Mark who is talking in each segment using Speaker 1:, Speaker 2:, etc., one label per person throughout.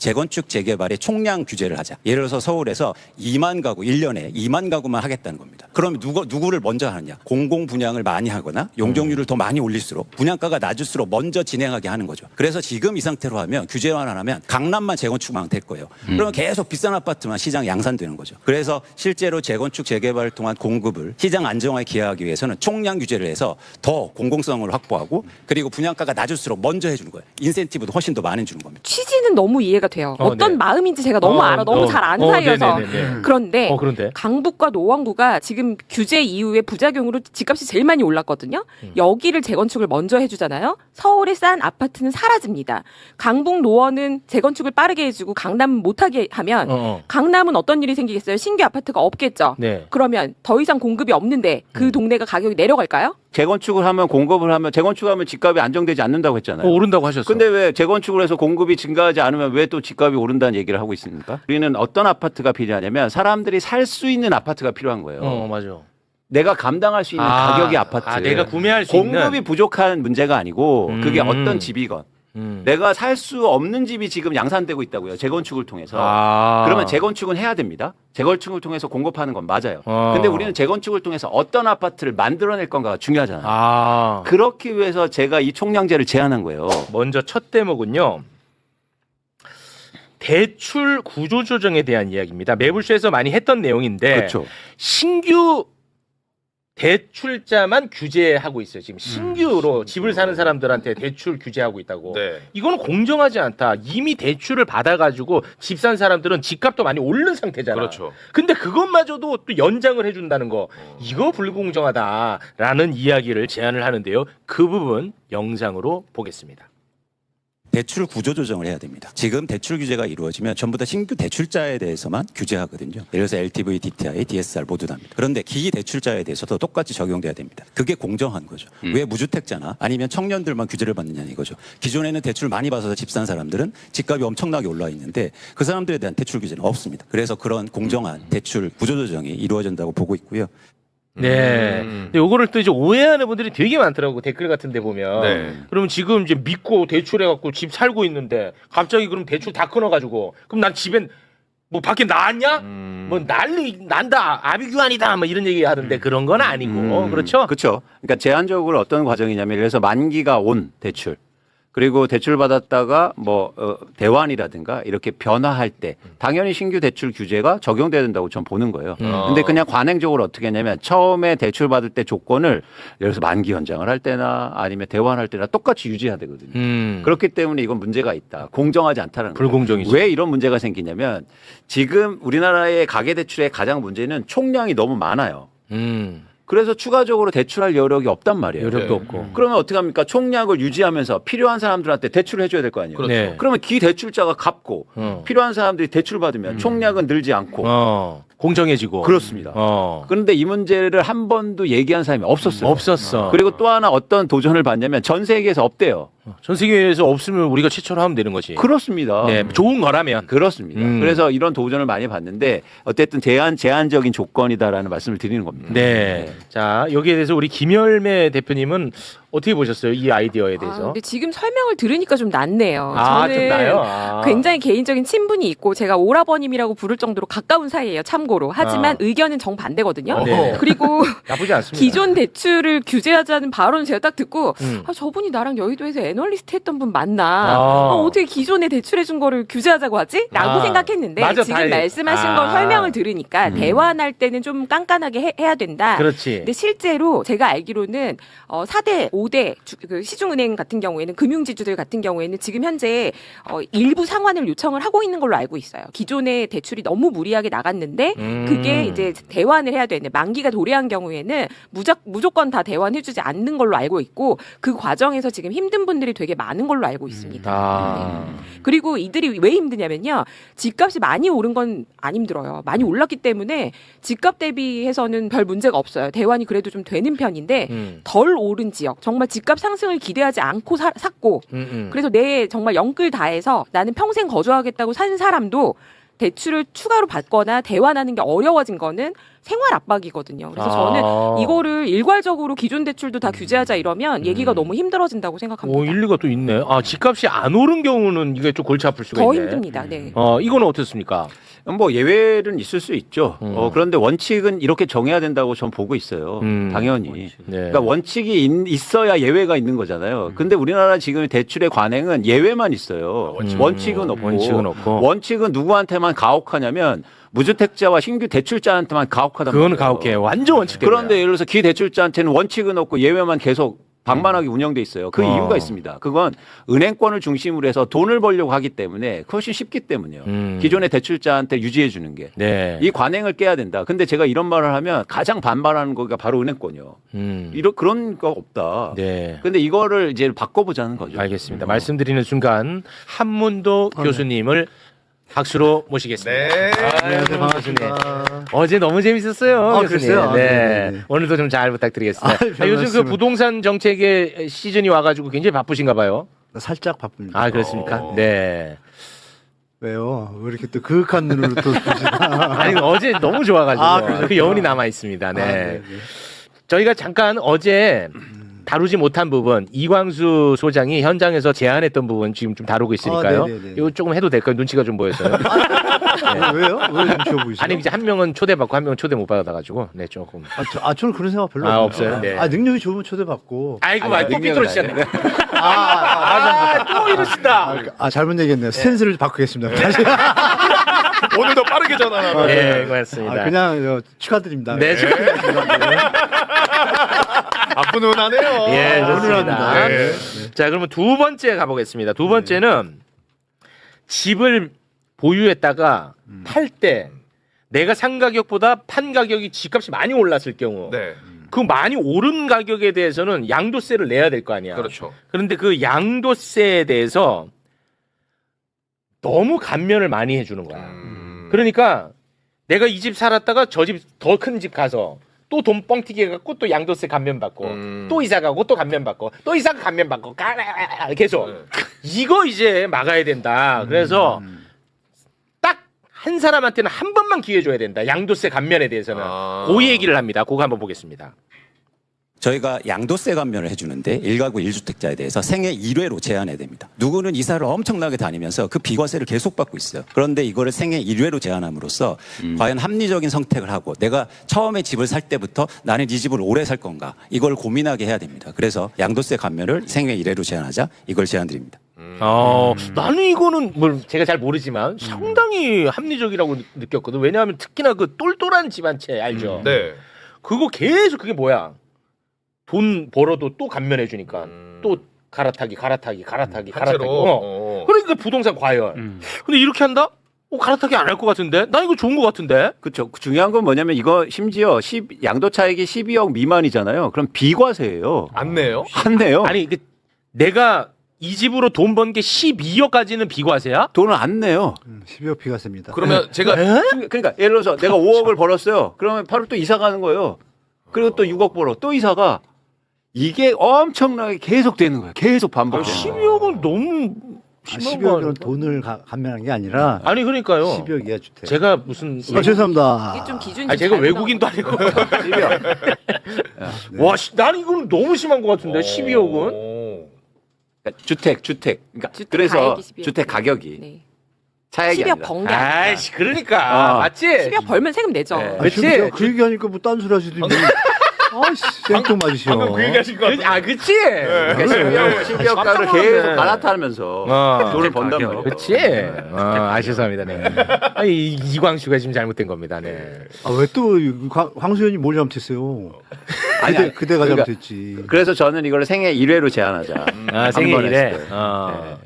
Speaker 1: 재건축 재개발의 총량 규제를 하자. 예를 들어서 서울에서 2만 가구 1년에 2만 가구만 하겠다는 겁니다. 그럼 누구를 먼저 하느냐? 공공 분양을 많이 하거나 용적률을 더 많이 올릴수록 분양가가 낮을수록 먼저 진행하게 하는 거죠. 그래서 지금 이 상태로 하면 규제만 안 하면 강남만 재건축만 될 거예요. 그러면 계속 비싼 아파트만 시장 양산되는 거죠. 그래서 실제로 재건축 재개발을 통한 공급을 시장 안정화에 기여하기 위해서는 총량 규제를 해서 더 공공성을 확보하고 그리고 분양가가 낮을수록 먼저 해주는 거예요. 인센티브도 훨씬 더 많이 주는 겁니다.
Speaker 2: 취지는 너무 이해가 돼요. 어떤
Speaker 3: 네.
Speaker 2: 마음인지 제가 너무 알아. 너무 잘 아는 사이여서. 그런데 강북과 노원구가 지금 규제 이후에 부작용으로 집값이 제일 많이 올랐거든요. 여기를 재건축을 먼저 해주잖아요. 서울의 싼 아파트는 사라집니다. 강북 노원은 재건축을 빠르게 해주고 강남은 못하게 하면 강남은 어떤 일이 생기겠어요? 신규 아파트가 없겠죠.
Speaker 3: 네.
Speaker 2: 그러면 더 이상 공급이 없는데 그 동네가 가격이 내려갈까요?
Speaker 4: 재건축을 하면 공급을 하면 재건축하면 집값이 안정되지 않는다고 했잖아요.
Speaker 3: 오른다고 하셨어.
Speaker 4: 근데 왜 재건축을 해서 공급이 증가하지 않으면 왜 또 집값이 오른다는 얘기를 하고 있습니까? 우리는 어떤 아파트가 필요하냐면 사람들이 살 수 있는 아파트가 필요한 거예요.
Speaker 3: 맞아.
Speaker 4: 내가 감당할 수 있는 가격의 아파트.
Speaker 3: 내가 구매할 수 있는.
Speaker 4: 공급이 부족한 문제가 아니고 그게 어떤 집이건. 내가 살 수 없는 집이 지금 양산되고 있다고요. 재건축을 통해서. 그러면 재건축은 해야 됩니다. 재건축을 통해서 공급하는 건 맞아요. 근데 우리는 재건축을 통해서 어떤 아파트를 만들어낼 건가가 중요하잖아요. 그렇기 위해서 제가 이 총량제를 제안한 거예요.
Speaker 3: 먼저 첫 대목은요. 대출 구조조정에 대한 이야기입니다. 매불쇼에서 많이 했던 내용인데
Speaker 4: 그렇죠.
Speaker 3: 신규 대출자만 규제하고 있어요. 지금 신규로 집을 사는 사람들한테 대출 규제하고 있다고.
Speaker 5: 네.
Speaker 3: 이거는 공정하지 않다. 이미 대출을 받아가지고 집 산 사람들은 집값도 많이 오른 상태잖아.
Speaker 5: 그렇죠.
Speaker 3: 근데 그것마저도 또 연장을 해준다는 거. 이거 불공정하다라는 이야기를 제안을 하는데요. 그 부분 영상으로 보겠습니다.
Speaker 1: 대출 구조 조정을 해야 됩니다. 지금 대출 규제가 이루어지면 전부 다 신규 대출자에 대해서만 규제하거든요. 예를 들어서 LTV, DTI, DSR 모두 다입니다. 그런데 기대출자에 대해서도 똑같이 적용돼야 됩니다. 그게 공정한 거죠. 왜 무주택자나 아니면 청년들만 규제를 받느냐 이거죠. 기존에는 대출 많이 받아서 집 산 사람들은 집값이 엄청나게 올라 있는데 그 사람들에 대한 대출 규제는 없습니다. 그래서 그런 공정한 대출 구조 조정이 이루어진다고 보고 있고요.
Speaker 3: 네. 근데 요거를 또 이제 오해하는 분들이 되게 많더라고. 댓글 같은 데 보면.
Speaker 5: 네.
Speaker 3: 그러면 지금 이제 믿고 대출해갖고 집 살고 있는데 갑자기 그럼 대출 다 끊어가지고 그럼 난 집엔 뭐 밖에 나왔냐? 뭐 난리 난다. 아비규환이다. 뭐 이런 얘기 하던데 그런 건 아니고. 그렇죠?
Speaker 4: 그렇죠. 그러니까 제한적으로 어떤 과정이냐면 그래서 만기가 온 대출. 그리고 대출 받았다가 대환이라든가 이렇게 변화할 때 당연히 신규 대출 규제가 적용돼야 된다고 전 보는 거예요. 근데 그냥 관행적으로 어떻게 했냐면 처음에 대출 받을 때 조건을 예를 들어서 만기 연장을 할 때나 아니면 대환할 때나 똑같이 유지해야 되거든요. 그렇기 때문에 이건 문제가 있다. 공정하지 않다는 거예요.
Speaker 3: 불공정이죠.
Speaker 4: 왜 이런 문제가 생기냐면 지금 우리나라의 가계대출의 가장 문제는 총량이 너무 많아요. 그래서 추가적으로 대출할 여력이 없단 말이에요.
Speaker 3: 여력도 없고.
Speaker 4: 그러면 어떻게 합니까? 총량을 유지하면서 필요한 사람들한테 대출을 해줘야 될 거 아니에요.
Speaker 5: 그렇죠.
Speaker 3: 네.
Speaker 4: 그러면 기대출자가 갚고 필요한 사람들이 대출 받으면 총량은 늘지 않고
Speaker 3: 공정해지고.
Speaker 4: 그렇습니다. 그런데 이 문제를 한 번도 얘기한 사람이 없었어요.
Speaker 3: 없었어.
Speaker 4: 그리고 또 하나 어떤 도전을 받냐면 전 세계에서 없대요.
Speaker 3: 전 세계에서 없으면 우리가 최초로 하면 되는 거지.
Speaker 4: 그렇습니다.
Speaker 3: 네, 좋은 거라면.
Speaker 4: 그렇습니다. 그래서 이런 도전을 많이 받는데 어쨌든 제한적인 조건이다라는 말씀을 드리는 겁니다.
Speaker 3: 네. 자, 여기에 대해서 우리 김열매 대표님은 어떻게 보셨어요? 이 아이디어에 대해서?
Speaker 2: 근데 지금 설명을 들으니까 좀 낫네요.
Speaker 3: 좀
Speaker 2: 저는
Speaker 3: 나요?
Speaker 2: 굉장히 개인적인 친분이 있고 제가 오라버님이라고 부를 정도로 가까운 사이예요. 참고로. 하지만 의견은 정반대거든요.
Speaker 3: 네.
Speaker 2: 그리고
Speaker 3: 나쁘지 않습니다.
Speaker 2: 기존 대출을 규제하자는 발언을 제가 딱 듣고 저분이 나랑 여의도에서 애널리스트 했던 분 맞나? 어떻게 기존에 대출해준 거를 규제하자고 하지? 라고 생각했는데
Speaker 3: 맞아,
Speaker 2: 지금 말씀하신 거 설명을 들으니까 대환할 때는 좀 깐깐하게 해야 된다.
Speaker 3: 그렇지.
Speaker 2: 근데 실제로 제가 알기로는 4대, 5대 시중은행 같은 경우에는 금융지주들 같은 경우에는 지금 현재 일부 상환을 요청을 하고 있는 걸로 알고 있어요. 기존의 대출이 너무 무리하게 나갔는데 그게 이제 대환을 해야 되는데 만기가 도래한 경우에는 무조건 다 대환해주지 않는 걸로 알고 있고 그 과정에서 지금 힘든 분들이 되게 많은 걸로 알고 있습니다. 네. 그리고 이들이 왜 힘드냐면요. 집값이 많이 오른 건 안 힘들어요. 많이 올랐기 때문에 집값 대비해서는 별 문제가 없어요. 대환이 그래도 좀 되는 편인데 덜 오른 지역 정말 집값 상승을 기대하지 않고 샀고 그래서 내 정말 영끌 다해서 나는 평생 거주하겠다고 산 사람도 대출을 추가로 받거나 대환하는 게 어려워진 거는 생활 압박이거든요. 그래서 저는 이거를 일괄적으로 기존 대출도 다 규제하자 이러면 얘기가 너무 힘들어진다고 생각합니다.
Speaker 3: 오, 일리가 또 있네. 아, 집값이 안 오른 경우는 이게 좀 골치 아플 수가
Speaker 2: 더
Speaker 3: 있네.
Speaker 2: 힘듭니다. 네.
Speaker 3: 이거는 어떻습니까?
Speaker 4: 뭐 예외는 있을 수 있죠. 그런데 원칙은 이렇게 정해야 된다고 전 보고 있어요. 당연히.
Speaker 3: 네.
Speaker 4: 그러니까 원칙이 있어야 예외가 있는 거잖아요. 근데 우리나라 지금 대출의 관행은 예외만 있어요. 원칙은 없고.
Speaker 3: 원칙은 없고.
Speaker 4: 원칙은 누구한테만 가혹하냐면 무주택자와 신규 대출자한테만 가혹하단
Speaker 3: 그거는
Speaker 4: 말이에요.
Speaker 3: 가혹해. 완전 원칙 때문에.
Speaker 4: 그런데 예를 들어서 기대출자한테는 원칙은 없고 예외만 계속 방만하게 운영돼 있어요. 그 이유가 있습니다. 그건 은행권을 중심으로 해서 돈을 벌려고 하기 때문에 훨씬 쉽기 때문이에요. 기존의 대출자한테 유지해 주는 게.
Speaker 3: 네.
Speaker 4: 이 관행을 깨야 된다. 근데 제가 이런 말을 하면 가장 반발하는 거가 바로 은행권이요. 그런 거 없다.
Speaker 3: 네.
Speaker 4: 근데 이거를 이제 바꿔보자는 거죠.
Speaker 3: 알겠습니다. 말씀드리는 순간 한문도 교수님을 박수로 모시겠습니다.
Speaker 5: 네.
Speaker 3: 안녕하세요. 반갑습니다. 어제 너무 재밌었어요. 교수님.
Speaker 5: 그랬어요? 아,
Speaker 3: 네.
Speaker 5: 네.
Speaker 3: 오늘도 좀 잘 부탁드리겠습니다.
Speaker 5: 별
Speaker 3: 요즘 그
Speaker 5: 말씀을.
Speaker 3: 부동산 정책의 시즌이 와가지고 굉장히 바쁘신가 봐요.
Speaker 5: 살짝 바쁩니다.
Speaker 3: 아, 그렇습니까? 네.
Speaker 5: 왜요? 왜 이렇게 또 그윽한 눈으로 또 보시나?
Speaker 3: 아니, 어제 너무 좋아가지고.
Speaker 5: 아, 그러셨구나.
Speaker 3: 그 여운이 남아있습니다. 네.
Speaker 5: 아, 네.
Speaker 3: 저희가 잠깐 어제 다루지 못한 부분, 이광수 소장이 현장에서 제안했던 부분 지금 좀 다루고 있으니까요.
Speaker 5: 아, 네네네.
Speaker 3: 이거 조금 해도 될까요? 눈치가 좀 보여서요.
Speaker 5: 왜요? 왜 눈치가 보이시죠?
Speaker 3: 아니, 이제 한 명은 초대받고 한 명은 초대 못 받아가지고, 네, 조금.
Speaker 5: 저는 그런 생각 별로
Speaker 3: 아,
Speaker 5: 없어요.
Speaker 3: 없어요? 네.
Speaker 5: 능력이 좋으면 초대받고.
Speaker 3: 아이고, 또
Speaker 4: 능력은
Speaker 3: 삐뚤어지셨네.
Speaker 5: 맞아.
Speaker 3: 또 이러신다.
Speaker 5: 잘못 얘기했네요. 스탠스를 바꾸겠습니다. 다시.
Speaker 6: 오늘도 빠르게 전화하나.
Speaker 3: 네, 고맙습니다.
Speaker 5: 그냥 축하드립니다.
Speaker 3: 네,
Speaker 6: 아프는하네요.
Speaker 3: 예, 좋습니다.
Speaker 5: 훈훈합니다.
Speaker 6: 네.
Speaker 3: 자, 그러면 두 번째 가보겠습니다. 두 번째는 집을 보유했다가 팔 때 내가 산 가격보다 판 가격이 집값이 많이 올랐을 경우
Speaker 6: 네.
Speaker 3: 그 많이 오른 가격에 대해서는 양도세를 내야 될 거 아니야.
Speaker 6: 그렇죠.
Speaker 3: 그런데 그 양도세에 대해서 너무 감면을 많이 해주는 거야. 그러니까 내가 이 집 살았다가 저 집 더 큰 집 가서 또 돈 뻥튀기 해갖고 또 양도세 감면 받고 또 이사 가고 또 감면 받고 또 이사 감면 받고 계속 이거 이제 막아야 된다. 그래서 딱 한 사람한테는 한 번만 기회 줘야 된다. 양도세 감면에 대해서는 그 얘기를 합니다. 그거 한번 보겠습니다.
Speaker 1: 저희가 양도세 감면을 해주는데 1가구 1주택자에 대해서 생애 1회로 제한해야 됩니다. 누구는 이사를 엄청나게 다니면서 그 비과세를 계속 받고 있어요. 그런데 이거를 생애 1회로 제한함으로써 과연 합리적인 선택을 하고 내가 처음에 집을 살 때부터 나는 이 집을 오래 살 건가 이걸 고민하게 해야 됩니다. 그래서 양도세 감면을 생애 1회로 제한하자 이걸 제안드립니다.
Speaker 3: 나는 이거는 뭘 제가 잘 모르지만 상당히 합리적이라고 느꼈거든. 왜냐하면 특히나 그 똘똘한 집안채 알죠?
Speaker 6: 네.
Speaker 3: 그거 계속 그게 뭐야? 돈 벌어도 또 감면해 주니까 또 갈아타기.
Speaker 6: 한채로.
Speaker 3: 그러니까 부동산 과열. 근데 이렇게 한다? 갈아타기 안 할 것 같은데? 나 이거 좋은 것 같은데?
Speaker 4: 그렇죠. 중요한 건 뭐냐면 이거 심지어 양도 차익이 12억 미만이잖아요. 그럼 비과세예요.
Speaker 6: 안 내요?
Speaker 4: 안 내요.
Speaker 3: 아니 내가 이 집으로 돈 번 게 12억까지는 비과세야?
Speaker 4: 돈을 안 내요.
Speaker 5: 12억 비과세입니다.
Speaker 6: 그러면 제가
Speaker 4: 그러니까 예를 들어서 내가 5억을 벌었어요. 그러면 바로 또 이사 가는 거예요. 그리고 또 6억 벌어. 또 이사가 이게 엄청나게 계속 되는 거예요. 계속 반복되는 거예요.
Speaker 3: 12억은 너무 심한 거
Speaker 5: 12억은
Speaker 3: 아니야?
Speaker 5: 돈을 감면한 게 아니라
Speaker 3: 아니 그러니까요.
Speaker 5: 12억 이하 주택.
Speaker 3: 제가 무슨
Speaker 5: 죄송합니다.
Speaker 2: 이게 좀 기준이
Speaker 3: 아니 제가
Speaker 2: 잘
Speaker 3: 외국인도 아니고 와, 나는 이거는 너무 심한 것 같은데 12억은.
Speaker 4: 그러니까 주택. 그러니까
Speaker 2: 주택
Speaker 4: 그래서
Speaker 2: 가액이 12억.
Speaker 4: 주택 가격이
Speaker 2: 네.
Speaker 4: 차액이
Speaker 2: 10억
Speaker 4: 아니라.
Speaker 2: 번 게 아니라
Speaker 3: 아이씨 그러니까 맞지?
Speaker 2: 10억 벌면 세금 내죠.
Speaker 3: 네.
Speaker 5: 그치?
Speaker 3: 그치?
Speaker 5: 그 얘기하니까 뭐 딴소리 하시더니 아이씨 생뚱 맞으시오.
Speaker 6: 방금 그 얘기하신 거 같아요.
Speaker 3: 그치?
Speaker 4: 그러니까 12억 가를 계속 갈아타면서 돈을 번단 말이에요.
Speaker 3: 그치? 죄송합니다. 네. 아니, 이광수가 지금 잘못된 겁니다. 네.
Speaker 5: 왜 또 황수현이 뭘 잘못했어요? 그대가
Speaker 4: 그러니까
Speaker 5: 잘못했지.
Speaker 4: 그래서 저는 이걸 생애 1회로 제한하자.
Speaker 3: 생애
Speaker 4: 한 번에
Speaker 3: 일에.
Speaker 4: 했을 때.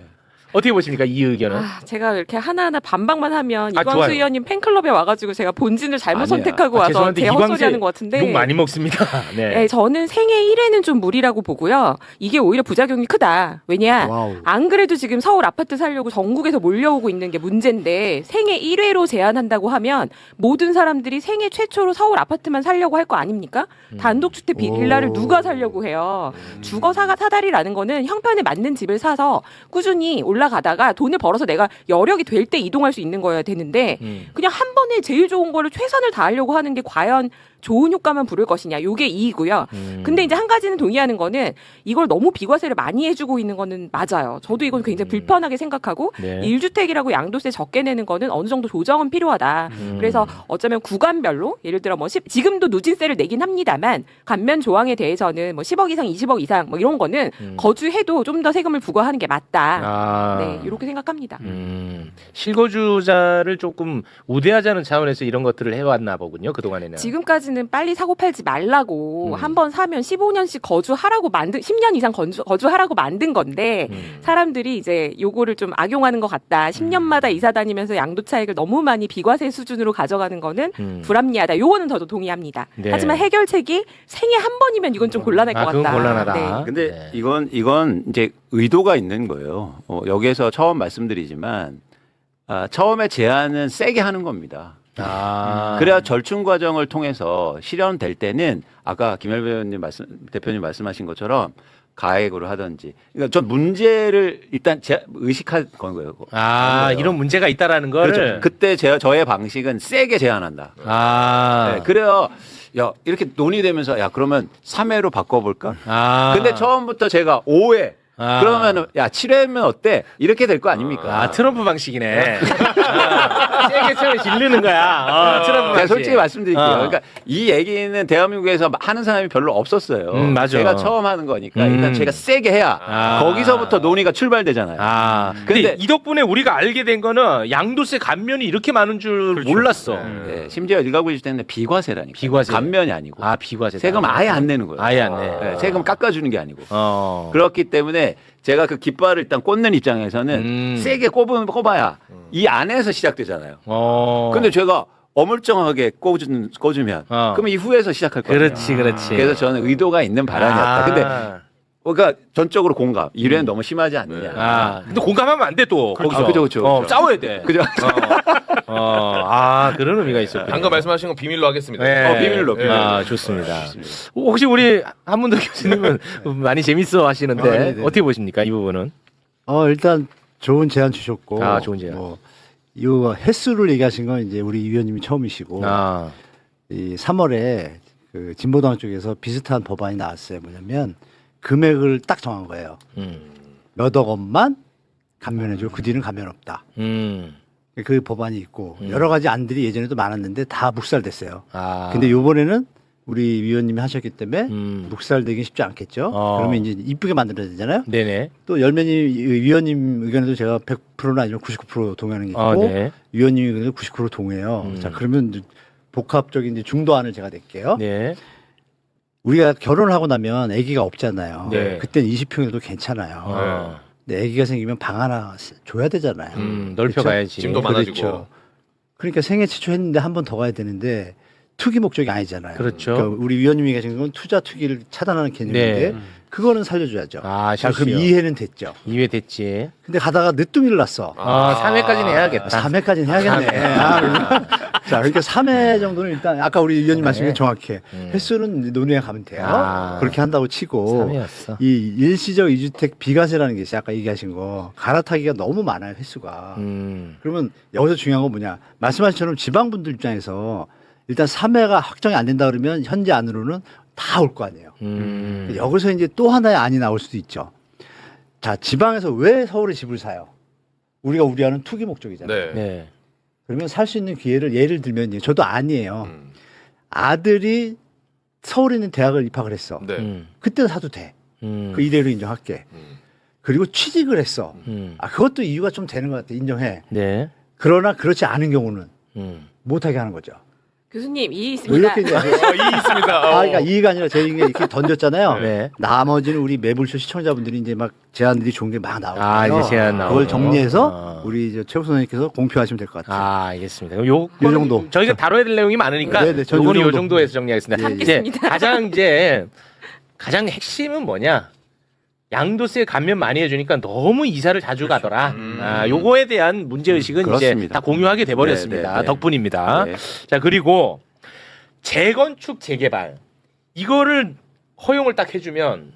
Speaker 3: 어떻게 보십니까 이 의견은?
Speaker 2: 제가 이렇게 하나하나 반박만 하면
Speaker 3: 아,
Speaker 2: 이광수
Speaker 3: 좋아요.
Speaker 2: 의원님 팬클럽에 와가지고 제가 본진을 잘못
Speaker 4: 아니야.
Speaker 2: 선택하고 와서
Speaker 3: 죄송한데
Speaker 2: 제
Speaker 3: 이광수
Speaker 2: 헛소리하는 것 같은데.
Speaker 3: 욕 많이 먹습니다. 네.
Speaker 2: 네, 저는 생애 1회는 좀 무리라고 보고요. 이게 오히려 부작용이 크다. 왜냐?
Speaker 5: 와우.
Speaker 2: 안 그래도 지금 서울 아파트 살려고 전국에서 몰려오고 있는 게 문제인데 생애 1회로 제한한다고 하면 모든 사람들이 생애 최초로 서울 아파트만 살려고 할 거 아닙니까? 단독주택 빌라를 누가 살려고 해요? 주거 사다리라는 거는 형편에 맞는 집을 사서 꾸준히 올라가다가 돈을 벌어서 내가 여력이 될 때 이동할 수 있는 거여야 되는데 그냥 한 번에 제일 좋은 거를 최선을 다하려고 하는 게 과연 좋은 효과만 부를 것이냐. 요게 이이고요. 근데 이제 한 가지는 동의하는 거는 이걸 너무 비과세를 많이 해주고 있는 거는 맞아요. 저도 이건 굉장히 불편하게 생각하고
Speaker 3: 네.
Speaker 2: 1주택이라고 양도세 적게 내는 거는 어느 정도 조정은 필요하다. 그래서 어쩌면 구간별로 예를 들어 뭐 지금도 누진세를 내긴 합니다만 감면 조항에 대해서는 뭐 10억 이상, 20억 이상 뭐 이런 거는 거주해도 좀 더 세금을 부과하는 게 맞다.
Speaker 3: 아.
Speaker 2: 네, 이렇게 생각합니다.
Speaker 3: 실거주자를 조금 우대하자는 차원에서 이런 것들을 해왔나 보군요. 그동안에는.
Speaker 2: 지금까지는 빨리 사고 팔지 말라고 한 번 사면 15년씩 거주하라고 10년 이상 거주하라고 만든 건데 사람들이 이제 요거를 좀 악용하는 것 같다. 10년마다 이사 다니면서 양도 차익을 너무 많이 비과세 수준으로 가져가는 거는 불합리하다. 요거는 저도 동의합니다.
Speaker 3: 네.
Speaker 2: 하지만 해결책이 생애 한 번이면 이건 좀 곤란할 것
Speaker 3: 그건
Speaker 2: 같다.
Speaker 3: 곤란하다.
Speaker 2: 네.
Speaker 4: 근데
Speaker 3: 네.
Speaker 4: 이건 이제 의도가 있는 거예요. 여기에서 처음 말씀드리지만 처음에 제한은 세게 하는 겁니다. 그래야 절충 과정을 통해서 실현될 때는 아까 김현배 대표님 말씀하신 것처럼 가액으로 하든지. 그러니까 전 문제를 일단 의식한 건 거예요.
Speaker 3: 이런 문제가 있다라는 거를.
Speaker 4: 그렇죠. 그때 저의 방식은 세게 제한한다. 네, 그래요. 야, 이렇게 논의되면서 야, 그러면 3회로 바꿔볼까? 근데 처음부터 제가 5회. 그러면은 야 7회면 어때? 이렇게 될 거 아닙니까?
Speaker 3: 트럼프 방식이네. 세게 처음에 질르는 거야. 트럼프
Speaker 4: 제가
Speaker 3: 방식.
Speaker 4: 솔직히 말씀드릴게요. 그러니까 이 얘기는 대한민국에서 하는 사람이 별로 없었어요.
Speaker 3: 맞아.
Speaker 4: 제가 처음 하는 거니까 일단 제가 세게 해야 거기서부터 논의가 출발되잖아요.
Speaker 3: 근데 이 덕분에 우리가 알게 된 거는 양도세 감면이 이렇게 많은 줄 몰랐어.
Speaker 4: 네, 심지어 일가구 주택 때는 비과세라니까.
Speaker 3: 비과세.
Speaker 4: 감면이 아니고.
Speaker 3: 비과세.
Speaker 4: 세금 아예 안 내는 거예요.
Speaker 3: 아예 안 내.
Speaker 4: 네, 세금 깎아주는 게 아니고. 그렇기 때문에 제가 그 깃발을 일단 꽂는 입장에서는 세게 꼽아야 이 안에서 시작되잖아요. 근데 제가 어물쩡하게 꽂으면 그러면 이후에서 시작할 거예요.
Speaker 3: 그렇지.
Speaker 4: 그래서 저는 의도가 있는 발언이었다. 근데 그러니까 전적으로 공감. 1회는 너무 심하지 않느냐.
Speaker 3: 근데 공감하면 안 돼 또. 거기서.
Speaker 4: 그죠.
Speaker 3: 싸워야 돼.
Speaker 4: 그죠.
Speaker 3: 그런 의미가 있었군요.
Speaker 6: 방금 말씀하신 건 비밀로 하겠습니다.
Speaker 3: 네.
Speaker 4: 비밀로.
Speaker 3: 좋습니다. 혹시 우리 한문도 교수님은 많이 재밌어 하시는데
Speaker 5: 네네.
Speaker 3: 어떻게 보십니까 이 부분은?
Speaker 5: 일단 좋은 제안 주셨고.
Speaker 3: 좋은 제안.
Speaker 5: 이 횟수를 얘기하신 건 이제 우리 위원님이 처음이시고. 이 3월에 그 진보당 쪽에서 비슷한 법안이 나왔어요. 뭐냐면 금액을 딱 정한 거예요. 몇억 원만 감면해주고 그 뒤는 감면 없다. 그 법안이 있고 여러 가지 안들이 예전에도 많았는데 다 묵살됐어요. 근데 요번에는 우리 위원님이 하셨기 때문에 묵살되기 쉽지 않겠죠. 그러면 이제 이쁘게 만들어야 되잖아요.
Speaker 3: 네네.
Speaker 5: 또 열매님 위원님 의견에도 제가 100%는 아니면 99% 동의하는 게 있고
Speaker 3: 네.
Speaker 5: 위원님 의견에도 99% 동의해요. 자 그러면 이제 복합적인 이제 중도안을 제가 낼게요.
Speaker 3: 네.
Speaker 5: 우리가 결혼을 하고 나면 아기가 없잖아요.
Speaker 3: 네.
Speaker 5: 그땐 20평이라도 괜찮아요. 근데 아기가 생기면 방 하나 줘야 되잖아요.
Speaker 3: 넓혀가야지.
Speaker 6: 짐도 많아지고.
Speaker 5: 그렇죠. 그러니까 생애 최초 했는데 한 번 더 가야 되는데 투기 목적이 아니잖아요.
Speaker 3: 그렇죠.
Speaker 5: 그러니까 우리 위원님이 계신 건 투자 투기를 차단하는 개념인데
Speaker 3: 네.
Speaker 5: 그거는 살려줘야죠. 자, 그럼
Speaker 3: 실수요.
Speaker 5: 2회는 됐죠.
Speaker 3: 2회 됐지.
Speaker 5: 근데 가다가 늦둥이를 났어.
Speaker 3: 3회까지는 해야겠다.
Speaker 5: 3회까지는 해야겠네. 자, 그러니까 3회 정도는 일단 아까 우리 위원님 말씀이 정확해. 횟수는 논의해 가면 돼요. 그렇게 한다고 치고
Speaker 3: 3회였어.
Speaker 5: 이 일시적 이주택 비과세라는 게 있어요. 아까 얘기하신 거 갈아타기가 너무 많아요. 횟수가. 그러면 여기서 중요한 건 뭐냐? 말씀하신 것처럼 지방분들 입장에서 일단 3회가 확정이 안 된다 그러면 현재 안으로는 다 올 거 아니에요. 여기서 이제 또 하나의 안이 나올 수도 있죠. 자, 지방에서 왜 서울에 집을 사요? 우리가 우려하는 투기 목적이잖아요.
Speaker 3: 네.
Speaker 5: 그러면 살 수 있는 기회를 예를 들면 저도 아니에요. 아들이 서울에 있는 대학을 입학을 했어.
Speaker 6: 네.
Speaker 5: 그때는 사도 돼. 그 이대로 인정할게. 그리고 취직을 했어. 그것도 이유가 좀 되는 것 같아. 인정해.
Speaker 3: 네.
Speaker 5: 그러나 그렇지 않은 경우는 못하게 하는 거죠.
Speaker 2: 교수님 이의
Speaker 5: 뭐
Speaker 2: 있습니다.
Speaker 5: 이렇게 이제
Speaker 6: 이 있습니다.
Speaker 5: 그러니까 이의가 아니라 저희가 이렇게 던졌잖아요.
Speaker 3: 네.
Speaker 5: 나머지는 우리 매불쇼 시청자분들이 이제 막 제안들이 좋은 게 막 나오거든요.
Speaker 3: 이제 제안 나오고.
Speaker 5: 그걸 정리해서 우리 이제 최우 선생님께서 공표하시면 될 것 같아요.
Speaker 3: 알겠습니다. 그럼 요
Speaker 5: 정도.
Speaker 3: 저희가 다뤄야 될 내용이 많으니까
Speaker 5: 네네, 전
Speaker 3: 요거는
Speaker 5: 요
Speaker 3: 요
Speaker 5: 정도.
Speaker 3: 정도에서 정리하겠습니다.
Speaker 5: 예, 예.
Speaker 2: 참겠습니다.
Speaker 3: 가장 핵심은 뭐냐? 양도세 감면 많이 해주니까 너무 이사를 자주 가더라. 요거에 대한 문제의식은 이제
Speaker 4: 그렇습니다.
Speaker 3: 다 공유하게 돼버렸습니다.
Speaker 4: 네, 네.
Speaker 3: 덕분입니다.
Speaker 4: 네.
Speaker 3: 자, 그리고 재건축, 재개발. 이거를 허용을 딱 해주면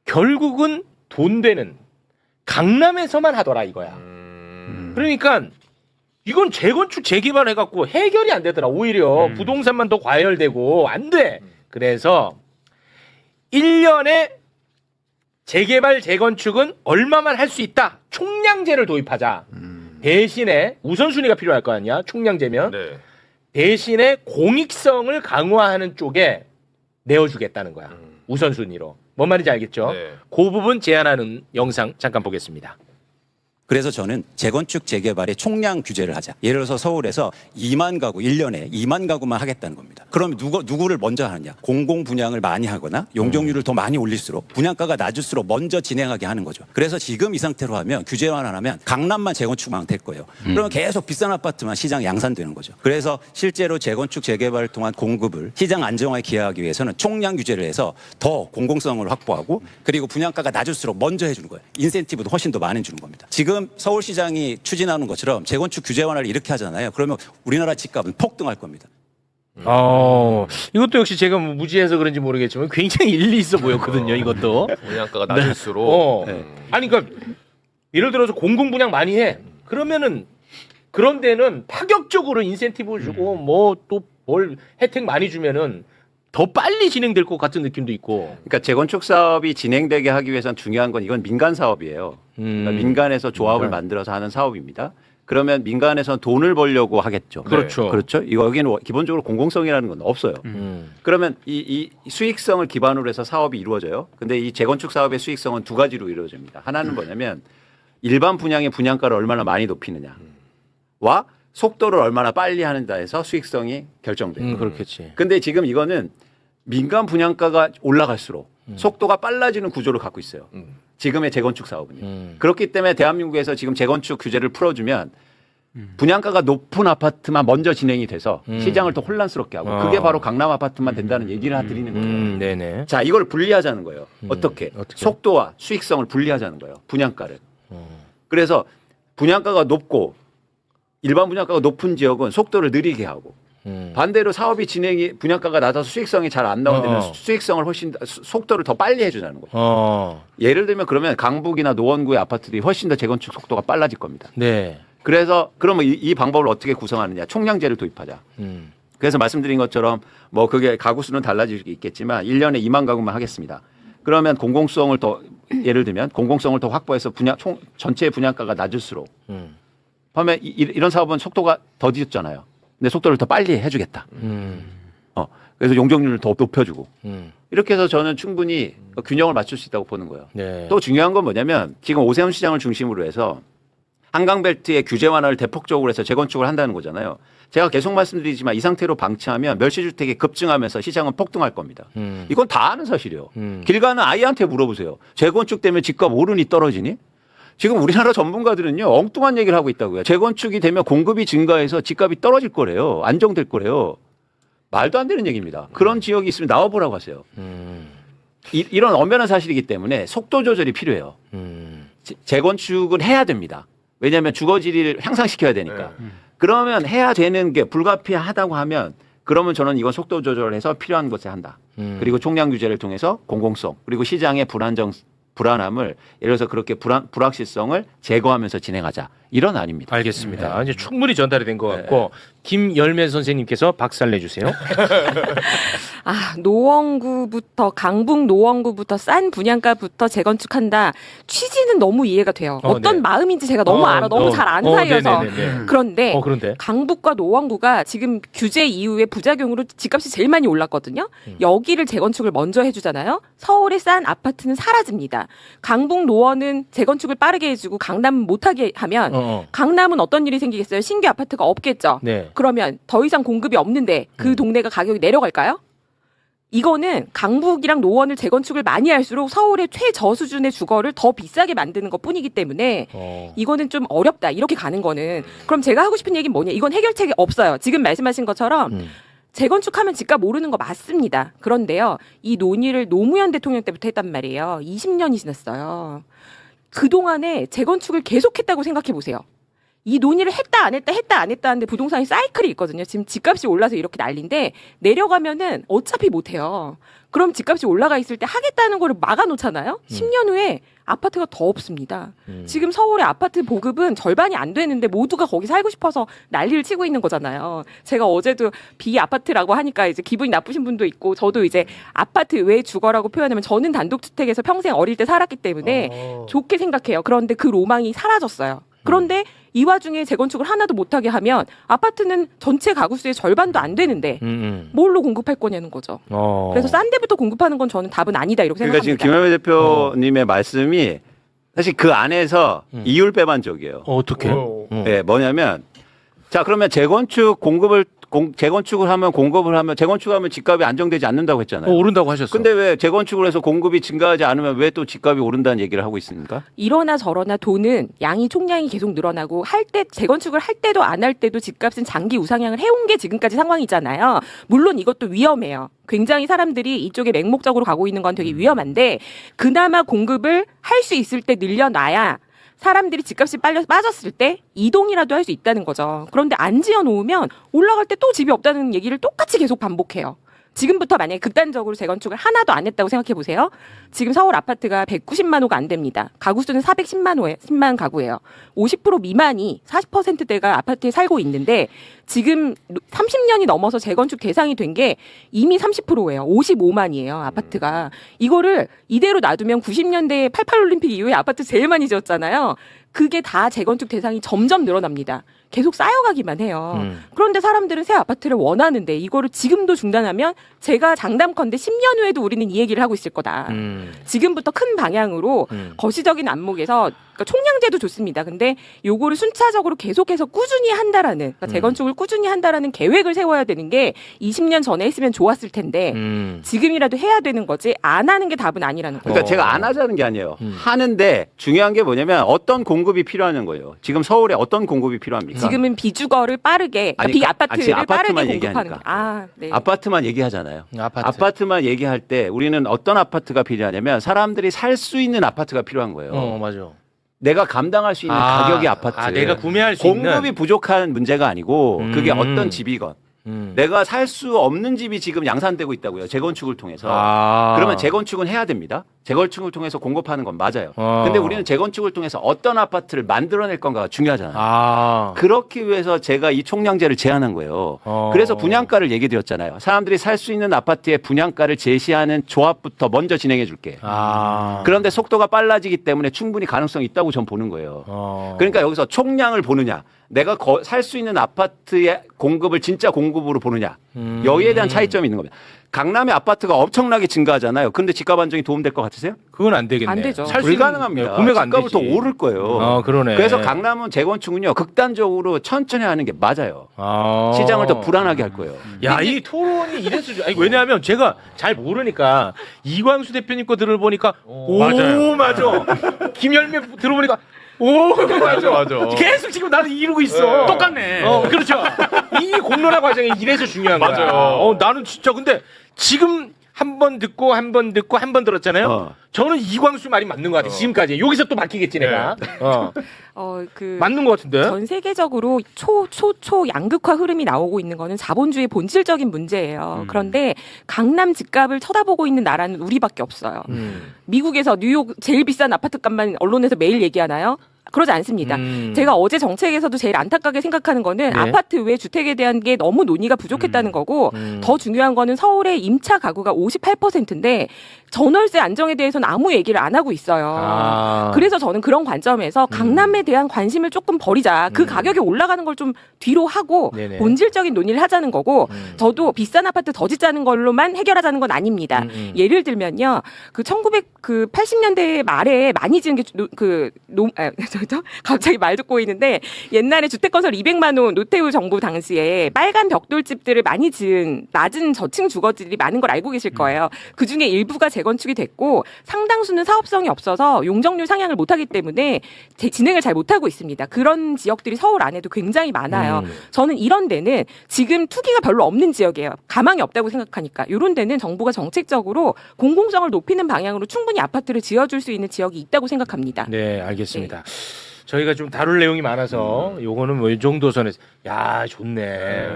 Speaker 3: 결국은 돈 되는 강남에서만 하더라 이거야. 그러니까 이건 재건축 재개발 해갖고 해결이 안 되더라. 오히려 부동산만 더 과열되고 안 돼. 그래서 1년에 재개발 재건축은 얼마만 할 수 있다. 총량제를 도입하자. 대신에 우선순위가 필요할 거 아니야. 총량제면.
Speaker 6: 네.
Speaker 3: 대신에 공익성을 강화하는 쪽에 내어주겠다는 거야. 우선순위로. 뭔 말인지 알겠죠?
Speaker 6: 네.
Speaker 3: 그 부분 제안하는 영상 잠깐 보겠습니다.
Speaker 1: 그래서 저는 재건축 재개발에 총량 규제를 하자. 예를 들어서 서울에서 2만 가구 1년에 2만 가구만 하겠다는 겁니다. 그러면 누구를 먼저 하느냐? 공공 분양을 많이 하거나 용적률을 더 많이 올릴수록 분양가가 낮을수록 먼저 진행하게 하는 거죠. 그래서 지금 이 상태로 하면 규제만 안 하면 강남만 재건축만 될 거예요. 그러면 계속 비싼 아파트만 시장 양산되는 거죠. 그래서 실제로 재건축 재개발을 통한 공급을 시장 안정화에 기여하기 위해서는 총량 규제를 해서 더 공공성을 확보하고 그리고 분양가가 낮을수록 먼저 해주는 거예요. 인센티브도 훨씬 더 많이 주는 겁니다. 지금 서울시장이 추진하는 것처럼 재건축 규제 완화를 이렇게 하잖아요. 그러면 우리나라 집값은 폭등할 겁니다.
Speaker 3: 이것도 역시 제가 무지해서 그런지 모르겠지만 굉장히 일리 있어 보였거든요. 이것도.
Speaker 6: 분양가가 낮을수록.
Speaker 3: 아니 그러니까 예를 들어서 공공 분양 많이 해. 그러면은 그런 데는 파격적으로 인센티브 주고 뭐 또 뭘 혜택 많이 주면은 더 빨리 진행될 것 같은 느낌도 있고.
Speaker 4: 그러니까 재건축 사업이 진행되게 하기 위해서는 중요한 건 이건 민간 사업이에요. 그러니까 민간에서 조합을 만들어서 하는 사업입니다. 그러면 민간에서는 돈을 벌려고 하겠죠.
Speaker 3: 그렇죠.
Speaker 4: 그렇죠. 여기는 기본적으로 공공성이라는 건 없어요. 그러면 이 수익성을 기반으로 해서 사업이 이루어져요. 근데 이 재건축 사업의 수익성은 두 가지로 이루어집니다. 하나는 뭐냐면 일반 분양의 분양가를 얼마나 많이 높이느냐와 속도를 얼마나 빨리 하는다에서 수익성이 결정돼요.
Speaker 3: 그렇겠지.
Speaker 4: 근데 지금 이거는 민간 분양가가 올라갈수록 속도가 빨라지는 구조를 갖고 있어요. 지금의 재건축 사업은요. 그렇기 때문에 대한민국에서 지금 재건축 규제를 풀어주면 분양가가 높은 아파트만 먼저 진행이 돼서 시장을 더 혼란스럽게 하고 그게 바로 강남 아파트만 된다는 얘기를 드리는 거예요.
Speaker 3: 네네.
Speaker 4: 자, 이걸 분리하자는 거예요. 어떻게? 속도와 수익성을 분리하자는 거예요. 분양가를. 그래서 분양가가 높고 일반 분양가가 높은 지역은 속도를 느리게 하고 반대로 사업이 진행이 분양가가 낮아서 수익성이 잘 안 나오는 데는 수익성을 훨씬 속도를 더 빨리 해주자는 거죠. 예를 들면 그러면 강북이나 노원구의 아파트들이 훨씬 더 재건축 속도가 빨라질 겁니다.
Speaker 3: 네.
Speaker 4: 그래서 그러면 이 방법을 어떻게 구성하느냐? 총량제를 도입하자. 그래서 말씀드린 것처럼 뭐 그게 가구 수는 달라질 수 있겠지만 1년에 2만 가구만 하겠습니다. 그러면 공공성을 더 예를 들면 공공성을 더 확보해서 전체 분양가가 낮을수록 그러면 이런 사업은 속도가 더 뒤졌잖아요. 근데 속도를 더 빨리 해주겠다. 그래서 용적률을 더 높여주고 이렇게 해서 저는 충분히 균형을 맞출 수 있다고 보는 거예요.
Speaker 3: 네.
Speaker 4: 또 중요한 건 뭐냐면 지금 오세훈 시장을 중심으로 해서 한강벨트의 규제 완화를 대폭적으로 해서 재건축을 한다는 거잖아요. 제가 계속 말씀드리지만 이 상태로 방치하면 멸실주택이 급증하면서 시장은 폭등할 겁니다. 이건 다 아는 사실이에요. 길 가는 아이한테 물어보세요. 재건축 때문에 집값 오르니 떨어지니? 지금 우리나라 전문가들은요 엉뚱한 얘기를 하고 있다고요. 재건축이 되면 공급이 증가해서 집값이 떨어질 거래요. 안정될 거래요. 말도 안 되는 얘기입니다. 그런 지역이 있으면 나와보라고 하세요. 이런 엄연한 사실이기 때문에 속도 조절이 필요해요. 재건축은 해야 됩니다. 왜냐하면 주거지를 향상시켜야 되니까. 그러면 해야 되는 게 불가피하다고 하면 그러면 저는 이건 속도 조절을 해서 필요한 것에 한다. 그리고 총량 규제를 통해서 공공성 그리고 시장의 불안함을 예를 들어서 그렇게 불확실성을 제거하면서 진행하자. 이런 아닙니다.
Speaker 3: 알겠습니다. 이제 충분히 전달이 된 것 같고 김열매 선생님께서 박살 내주세요.
Speaker 2: 노원구부터 강북 노원구부터 싼 분양가부터 재건축한다. 취지는 너무 이해가 돼요. 어떤
Speaker 3: 네.
Speaker 2: 마음인지 제가 너무 알아. 너무 잘 아는 사이여서.
Speaker 3: 네네네.
Speaker 2: 그런데
Speaker 3: 그런데
Speaker 2: 강북과 노원구가 지금 규제 이후에 부작용으로 집값이 제일 많이 올랐거든요. 여기를 재건축을 먼저 해주잖아요. 서울의 싼 아파트는 사라집니다. 강북 노원은 재건축을 빠르게 해주고 강남은 못하게 하면 강남은 어떤 일이 생기겠어요? 신규 아파트가 없겠죠.
Speaker 3: 네.
Speaker 2: 그러면 더 이상 공급이 없는데 그 동네가 가격이 내려갈까요? 이거는 강북이랑 노원을 재건축을 많이 할수록 서울의 최저수준의 주거를 더 비싸게 만드는 것 뿐이기 때문에 이거는 좀 어렵다. 이렇게 가는 거는. 그럼 제가 하고 싶은 얘기는 뭐냐. 이건 해결책이 없어요. 지금 말씀하신 것처럼 재건축하면 집값 오르는 거 맞습니다. 그런데요. 이 논의를 노무현 대통령 때부터 했단 말이에요. 20년이 지났어요. 그동안에 재건축을 계속했다고 생각해 보세요. 이 논의를 했다 안 했다 하는데 부동산이 사이클이 있거든요. 지금 집값이 올라서 이렇게 난리인데 내려가면은 어차피 못 해요. 그럼 집값이 올라가 있을 때 하겠다는 거를 막아놓잖아요. 10년 후에 아파트가 더 없습니다. 지금 서울의 아파트 보급은 절반이 안 되는데 모두가 거기 살고 싶어서 난리를 치고 있는 거잖아요. 제가 어제도 비아파트라고 하니까 이제 기분이 나쁘신 분도 있고 저도 이제 아파트 왜 주거라고 표현하면 저는 단독주택에서 평생 어릴 때 살았기 때문에 좋게 생각해요. 그런데 그 로망이 사라졌어요. 그런데 이 와중에 재건축을 하나도 못하게 하면 아파트는 전체 가구수의 절반도 안 되는데 뭘로 공급할 거냐는 거죠. 그래서 싼 데부터 공급하는 건 저는 답은 아니다 이렇게
Speaker 4: 그러니까
Speaker 2: 생각합니다.
Speaker 4: 지금 김현미 대표님의 말씀이 사실 그 안에서 이율배반적이에요.
Speaker 3: 어떻게?
Speaker 4: 네, 뭐냐면 자 그러면 재건축을 하면 공급을 하면 재건축하면 집값이 안정되지 않는다고 했잖아요.
Speaker 3: 오른다고 하셨어.
Speaker 4: 근데 왜 재건축을 해서 공급이 증가하지 않으면 왜 또 집값이 오른다는 얘기를 하고 있습니까?
Speaker 2: 이러나 저러나 돈은 총량이 계속 늘어나고 할 때 재건축을 할 때도 안 할 때도 집값은 장기 우상향을 해온 게 지금까지 상황이잖아요. 물론 이것도 위험해요. 굉장히 사람들이 이쪽에 맹목적으로 가고 있는 건 되게 위험한데 그나마 공급을 할 수 있을 때 늘려놔야 사람들이 집값이 빠졌을 때 이동이라도 할 수 있다는 거죠. 그런데 안 지어놓으면 올라갈 때 또 집이 없다는 얘기를 똑같이 계속 반복해요. 지금부터 만약에 극단적으로 재건축을 하나도 안 했다고 생각해 보세요. 지금 서울 아파트가 190만 호가 안 됩니다. 가구 수는 10만 가구예요. 50% 미만이 40%대가 아파트에 살고 있는데 지금 30년이 넘어서 재건축 대상이 된 게 이미 30%예요. 55만이에요. 아파트가. 이거를 이대로 놔두면 90년대 88올림픽 이후에 아파트 제일 많이 지었잖아요. 그게 다 재건축 대상이 점점 늘어납니다. 계속 쌓여가기만 해요. 그런데 사람들은 새 아파트를 원하는데 이거를 지금도 중단하면 제가 장담컨대 10년 후에도 우리는 이 얘기를 하고 있을 거다. 지금부터 큰 방향으로 거시적인 안목에서 그러니까 총량제도 좋습니다. 근데 요거를 순차적으로 계속해서 꾸준히 한다라는 그러니까 재건축을 꾸준히 한다라는 계획을 세워야 되는 게 20년 전에 했으면 좋았을 텐데 지금이라도 해야 되는 거지 안 하는 게 답은 아니라는 거예요.
Speaker 4: 그러니까 제가 안 하자는 게 아니에요. 하는데 중요한 게 뭐냐면 어떤 공급이 필요하는 거예요. 지금 서울에 어떤 공급이 필요합니까?
Speaker 2: 지금은 비주거를 빠르게
Speaker 4: 아니,
Speaker 2: 비아파트를
Speaker 4: 아파트만
Speaker 2: 빠르게 공급하는
Speaker 4: 얘기하니까.
Speaker 2: 거. 네.
Speaker 4: 아파트만 얘기하잖아요.
Speaker 3: 아파트.
Speaker 4: 아파트만 얘기할 때 우리는 어떤 아파트가 필요하냐면 사람들이 살 수 있는 아파트가 필요한 거예요.
Speaker 3: 맞아.
Speaker 4: 내가 감당할 수 있는 가격의 아파트.
Speaker 3: 내가 구매할 수
Speaker 4: 공급이
Speaker 3: 있는.
Speaker 4: 부족한 문제가 아니고 그게 어떤 집이건 내가 살 수 없는 집이 지금 양산되고 있다고요. 재건축을 통해서. 그러면 재건축은 해야 됩니다. 재건축을 통해서 공급하는 건 맞아요. 근데 우리는 재건축을 통해서 어떤 아파트를 만들어낼 건가가 중요하잖아요. 그렇기 위해서 제가 이 총량제를 제안한 거예요. 그래서 분양가를 얘기 드렸잖아요. 사람들이 살 수 있는 아파트의 분양가를 제시하는 조합부터 먼저 진행해 줄게. 그런데 속도가 빨라지기 때문에 충분히 가능성이 있다고 전 보는 거예요. 그러니까 여기서 총량을 보느냐, 내가 살 수 있는 아파트의 공급을 진짜 공급으로 보느냐, 여기에 대한 차이점이 있는 겁니다. 강남의 아파트가 엄청나게 증가하잖아요. 그런데 집값 안정이 도움될 것 같으세요?
Speaker 3: 그건 안 되겠네.
Speaker 2: 안 되죠.
Speaker 3: 살수 있는-
Speaker 4: 불가능합니다.
Speaker 3: 구매가 안
Speaker 4: 집값은 더
Speaker 3: 되지.
Speaker 4: 오를 거예요.
Speaker 3: 그러네.
Speaker 4: 그래서 강남은 재건축은요 극단적으로 천천히 하는 게 맞아요. 시장을 더 불안하게 할 거예요.
Speaker 3: 야, 이 토론이 이래서 아니, 왜냐하면 제가 잘 모르니까 이광수 대표님 거 들어보니까
Speaker 6: 맞아요.
Speaker 3: 맞아. 김열매 들어보니까 맞아. 계속 지금 나는 이러고 있어.
Speaker 6: 똑같네.
Speaker 3: 그렇죠. 이 공론화 과정이 이래서 중요한 거야.
Speaker 6: 맞아요.
Speaker 3: 나는 진짜 근데 지금 한 번 듣고 한 번 듣고 한 번 들었잖아요. 저는 이광수 말이 맞는 것 같아. 지금까지 여기서 또 바뀌겠지 내가. 맞는 것 같은데.
Speaker 2: 전 세계적으로 양극화 흐름이 나오고 있는 거는 자본주의 본질적인 문제예요. 그런데 강남 집값을 쳐다보고 있는 나라는 우리밖에 없어요. 미국에서 뉴욕 제일 비싼 아파트 값만 언론에서 매일 얘기하나요? 그러지 않습니다. 제가 어제 정책에서도 제일 안타깝게 생각하는 거는 아파트 외 주택에 대한 게 너무 논의가 부족했다는 거고 더 중요한 거는 서울의 임차 가구가 58%인데 전월세 안정에 대해서는 아무 얘기를 안 하고 있어요. 그래서 저는 그런 관점에서 강남에 대한 관심을 조금 버리자. 그 가격이 올라가는 걸 좀 뒤로 하고
Speaker 3: 네네.
Speaker 2: 본질적인 논의를 하자는 거고 저도 비싼 아파트 더 짓자는 걸로만 해결하자는 건 아닙니다. 예를 들면요. 그 1980년대 말에 많이 지은 게 갑자기 말 듣고 있는데 옛날에 주택건설 200만 호 노태우 정부 당시에 빨간 벽돌집들을 많이 지은 낮은 저층 주거지들이 많은 걸 알고 계실 거예요. 그중에 일부가 재건축이 됐고 상당수는 사업성이 없어서 용적률 상향을 못하기 때문에 진행을 잘 못하고 있습니다. 그런 지역들이 서울 안에도 굉장히 많아요. 저는 이런 데는 지금 투기가 별로 없는 지역이에요. 가망이 없다고 생각하니까 이런 데는 정부가 정책적으로 공공성을 높이는 방향으로 충분히 아파트를 지어줄 수 있는 지역이 있다고 생각합니다.
Speaker 3: 네, 알겠습니다. 저희가 좀 다룰 내용이 많아서 요거는 뭐 이 정도 선에서 야 좋네.